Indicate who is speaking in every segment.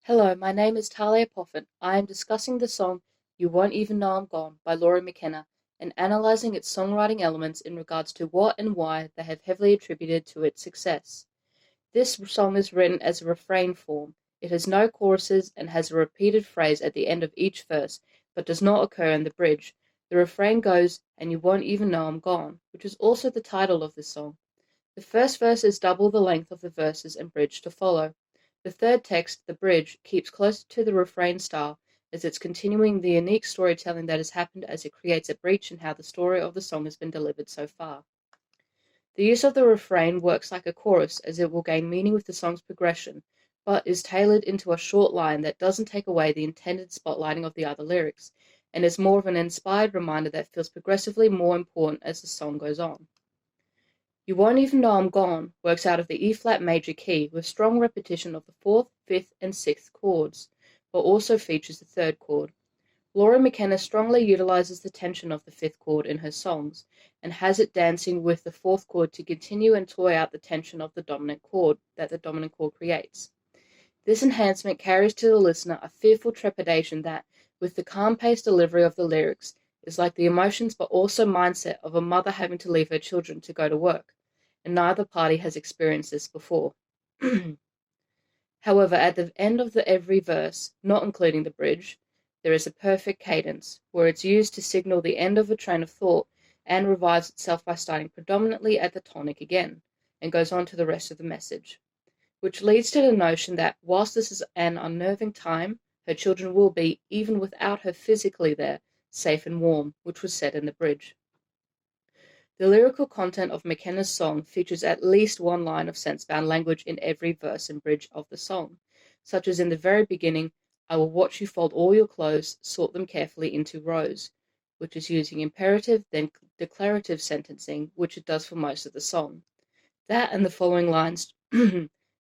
Speaker 1: Hello, my name is Talia Poffin. I am discussing the song You Won't Even Know I'm Gone by Lori McKenna and analyzing its songwriting elements in regards to what and why they have heavily attributed to its success. This song is written as a refrain form. It has no choruses and has a repeated phrase at the end of each verse, but does not occur in the bridge. The refrain goes, "And you won't even know I'm gone," which is also the title of this song. The first verse is double the length of the verses and bridge to follow. The third text, the bridge, keeps closer to the refrain style, as it's continuing the unique storytelling that has happened as it creates a breach in how the story of the song has been delivered so far. The use of the refrain works like a chorus, as it will gain meaning with the song's progression, but is tailored into a short line that doesn't take away the intended spotlighting of the other lyrics, and is more of an inspired reminder that feels progressively more important as the song goes on. You Won't Even Know I'm Gone works out of the E-flat major key with strong repetition of the fourth, fifth, and sixth chords, but also features the third chord. Lori McKenna strongly utilizes the tension of the fifth chord in her songs, and has it dancing with the fourth chord to continue and toy out the tension of the dominant chord that the dominant chord creates. This enhancement carries to the listener a fearful trepidation that, with the calm-paced delivery of the lyrics, is like the emotions but also mindset of a mother having to leave her children to go to work, and neither party has experienced this before. However, at the end of every verse, not including the bridge, there is a perfect cadence, where it's used to signal the end of a train of thought and revives itself by starting predominantly at the tonic again, and goes on to the rest of the message. Which leads to the notion that, whilst this is an unnerving time, her children will be, even without her physically there, safe and warm, which was said in the bridge. The lyrical content of McKenna's song features at least one line of sense-bound language in every verse and bridge of the song, such as in the very beginning, "I will watch you fold all your clothes, sort them carefully into rows," which is using imperative then declarative sentencing, which it does for most of the song. That and the following lines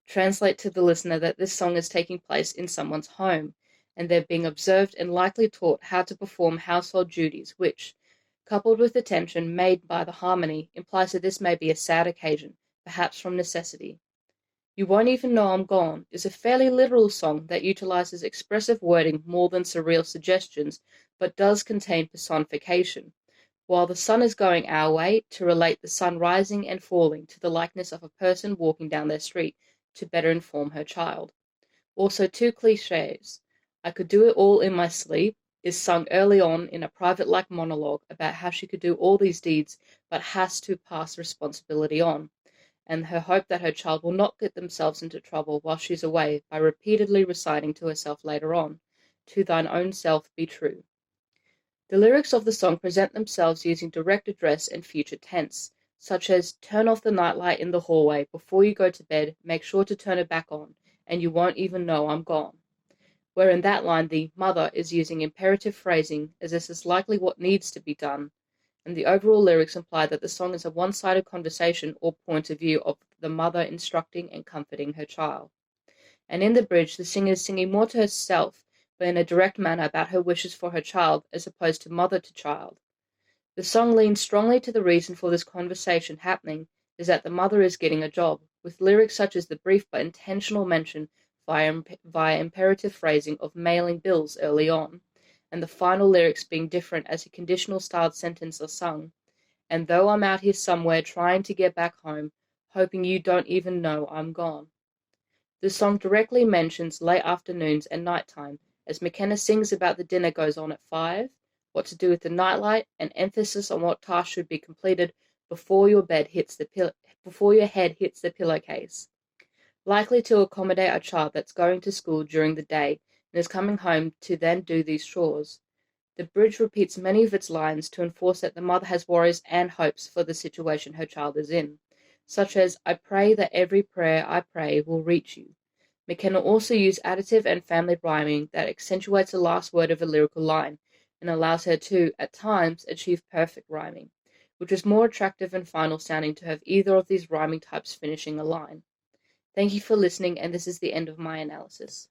Speaker 1: translate to the listener that this song is taking place in someone's home, and they're being observed and likely taught how to perform household duties, which, coupled with the tension made by the harmony, implies that this may be a sad occasion, perhaps from necessity. You Won't Even Know I'm Gone is a fairly literal song that utilizes expressive wording more than surreal suggestions, but does contain personification. While the sun is going our way, to relate the sun rising and falling to the likeness of a person walking down their street to better inform her child. Also, two cliches. "I could do it all in my sleep" is sung early on in a private-like monologue about how she could do all these deeds but has to pass responsibility on, and her hope that her child will not get themselves into trouble while she's away by repeatedly reciting to herself later on, "To thine own self be true." The lyrics of the song present themselves using direct address and future tense, such as "Turn off the nightlight in the hallway. Before you go to bed, make sure to turn it back on, and you won't even know I'm gone." Where in that line the mother is using imperative phrasing, as this is likely what needs to be done, and the overall lyrics imply that the song is a one-sided conversation or point of view of the mother instructing and comforting her child. And in the bridge, the singer is singing more to herself, but in a direct manner about her wishes for her child, as opposed to mother to child. The song leans strongly to the reason for this conversation happening is that the mother is getting a job, with lyrics such as the brief but intentional mention via imperative phrasing of mailing bills early on, and the final lyrics being different as a conditional styled sentence are sung. "And though I'm out here somewhere trying to get back home, hoping you don't even know I'm gone." The song directly mentions late afternoons and nighttime, as McKenna sings about the dinner goes on at 5, what to do with the nightlight, and emphasis on what tasks should be completed before your head hits the pillowcase. Likely to accommodate a child that's going to school during the day and is coming home to then do these chores. The bridge repeats many of its lines to enforce that the mother has worries and hopes for the situation her child is in, such as, "I pray that every prayer I pray will reach you." McKenna also used additive and family rhyming that accentuates the last word of a lyrical line and allows her to, at times, achieve perfect rhyming, which is more attractive and final sounding to have either of these rhyming types finishing a line. Thank you for listening, and this is the end of my analysis.